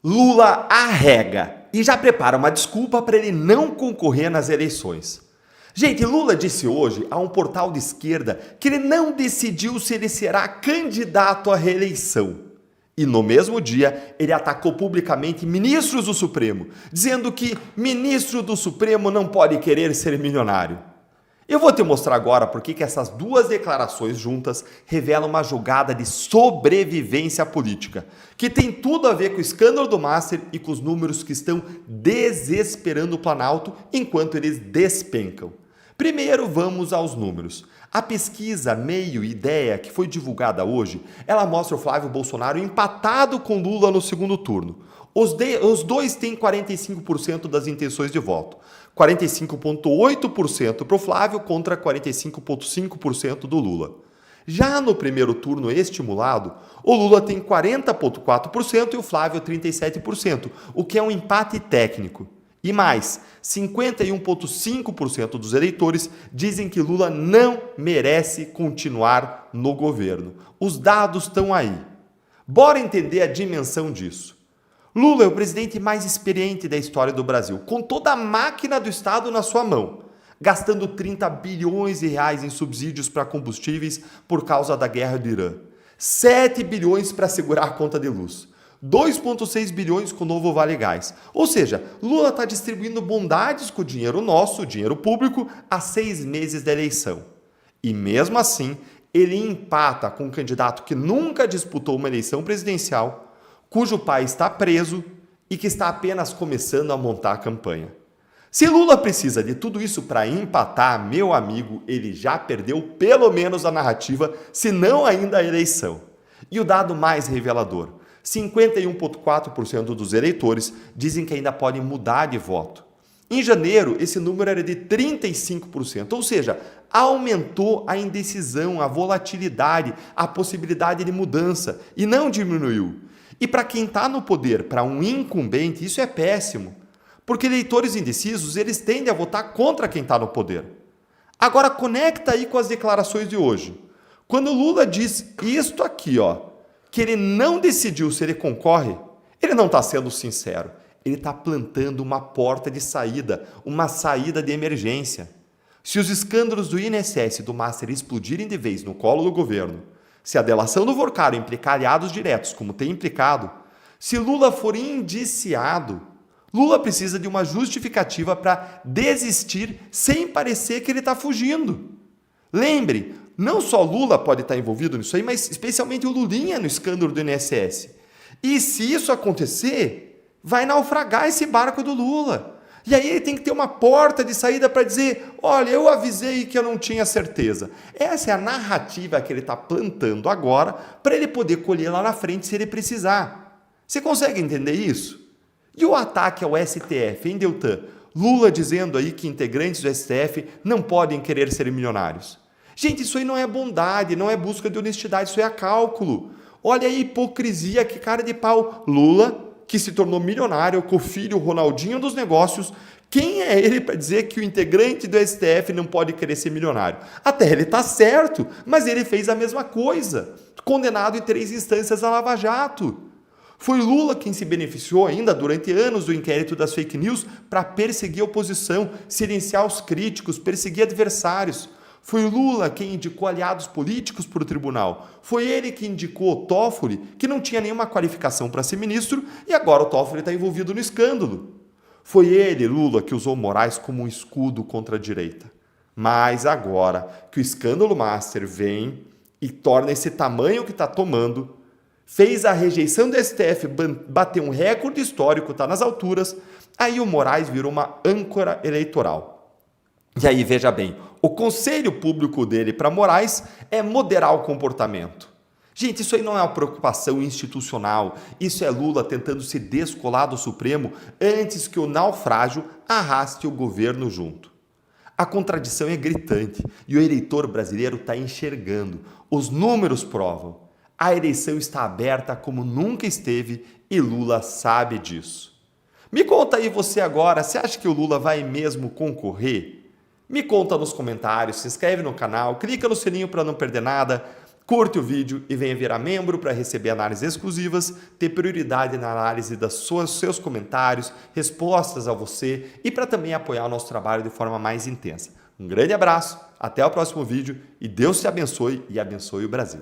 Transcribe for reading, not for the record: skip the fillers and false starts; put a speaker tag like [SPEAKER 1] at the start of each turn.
[SPEAKER 1] Lula arrega e já prepara uma desculpa para ele não concorrer nas eleições. Gente, Lula disse hoje a um portal de esquerda que ele não decidiu se ele será candidato à reeleição. E no mesmo dia, ele atacou publicamente ministros do Supremo, dizendo que ministro do Supremo não pode querer ser milionário. Eu vou te mostrar agora por que essas duas declarações juntas revelam uma jogada de sobrevivência política, que tem tudo a ver com o escândalo do Master e com os números que estão desesperando o Planalto enquanto eles despencam. Primeiro, vamos aos números. A pesquisa Meio Ideia, que foi divulgada hoje, ela mostra o Flávio Bolsonaro empatado com Lula no segundo turno. Os dois têm 45% das intenções de voto. 45,8% para o Flávio contra 45,5% do Lula. Já no primeiro turno estimulado, o Lula tem 40,4% e o Flávio 37%, o que é um empate técnico. E mais, 51,5% dos eleitores dizem que Lula não merece continuar no governo. Os dados estão aí. Bora entender a dimensão disso. Lula é o presidente mais experiente da história do Brasil, com toda a máquina do Estado na sua mão, gastando 30 bilhões de reais em subsídios para combustíveis por causa da guerra do Irã, 7 bilhões para segurar a conta de luz, 2,6 bilhões com o novo Vale Gás. Ou seja, Lula está distribuindo bondades com o dinheiro nosso, o dinheiro público, há 6 meses da eleição. E mesmo assim, ele empata com um candidato que nunca disputou uma eleição presidencial, cujo pai está preso e que está apenas começando a montar a campanha. Se Lula precisa de tudo isso para empatar, meu amigo, ele já perdeu pelo menos a narrativa, se não ainda a eleição. E o dado mais revelador, 51,4% dos eleitores dizem que ainda podem mudar de voto. Em janeiro, esse número era de 35%, ou seja, aumentou a indecisão, a volatilidade, a possibilidade de mudança e não diminuiu. E para quem está no poder, para um incumbente, isso é péssimo, porque eleitores indecisos, eles tendem a votar contra quem está no poder. Agora, conecta aí com as declarações de hoje. Quando Lula diz isto aqui, que ele não decidiu se ele concorre, ele não está sendo sincero. Ele está plantando uma porta de saída, uma saída de emergência. Se os escândalos do INSS e do Master explodirem de vez no colo do governo, se a delação do Vorcaro implicar aliados diretos, como tem implicado, se Lula for indiciado, Lula precisa de uma justificativa para desistir sem parecer que ele está fugindo. Lembre, não só Lula pode estar envolvido nisso aí, mas especialmente o Lulinha no escândalo do INSS. E se isso acontecer, vai naufragar esse barco do Lula. E aí ele tem que ter uma porta de saída para dizer, olha, eu avisei que eu não tinha certeza. Essa é a narrativa que ele está plantando agora para ele poder colher lá na frente se ele precisar. Você consegue entender isso? E o ataque ao STF, hein, Deltan? Lula dizendo aí que integrantes do STF não podem querer ser milionários. Gente, isso aí não é bondade, não é busca de honestidade, isso é cálculo. Olha a hipocrisia, que cara de pau. Lula, que se tornou milionário com o filho Ronaldinho dos negócios, quem é ele para dizer que o integrante do STF não pode querer ser milionário? Até ele está certo, mas ele fez a mesma coisa, condenado em 3 instâncias a Lava Jato. Foi Lula quem se beneficiou ainda durante anos do inquérito das fake news para perseguir a oposição, silenciar os críticos, perseguir adversários. Foi Lula quem indicou aliados políticos para o tribunal. Foi ele que indicou o Toffoli, que não tinha nenhuma qualificação para ser ministro, e agora o Toffoli está envolvido no escândalo. Foi ele, Lula, que usou Moraes como um escudo contra a direita. Mas agora que o escândalo Master vem e torna esse tamanho que está tomando, fez a rejeição do STF bater um recorde histórico, está nas alturas, aí o Moraes virou uma âncora eleitoral. E aí, veja bem, o conselho público dele para Moraes é moderar o comportamento. Gente, isso aí não é uma preocupação institucional, isso é Lula tentando se descolar do Supremo antes que o naufrágio arraste o governo junto. A contradição é gritante e o eleitor brasileiro está enxergando. Os números provam. A eleição está aberta como nunca esteve e Lula sabe disso. Me conta aí você agora, você acha que o Lula vai mesmo concorrer? Me conta nos comentários, se inscreve no canal, clica no sininho para não perder nada. Curte o vídeo e venha virar membro para receber análises exclusivas, ter prioridade na análise dos seus comentários, respostas a você e para também apoiar o nosso trabalho de forma mais intensa. Um grande abraço, até o próximo vídeo e Deus te abençoe e abençoe o Brasil.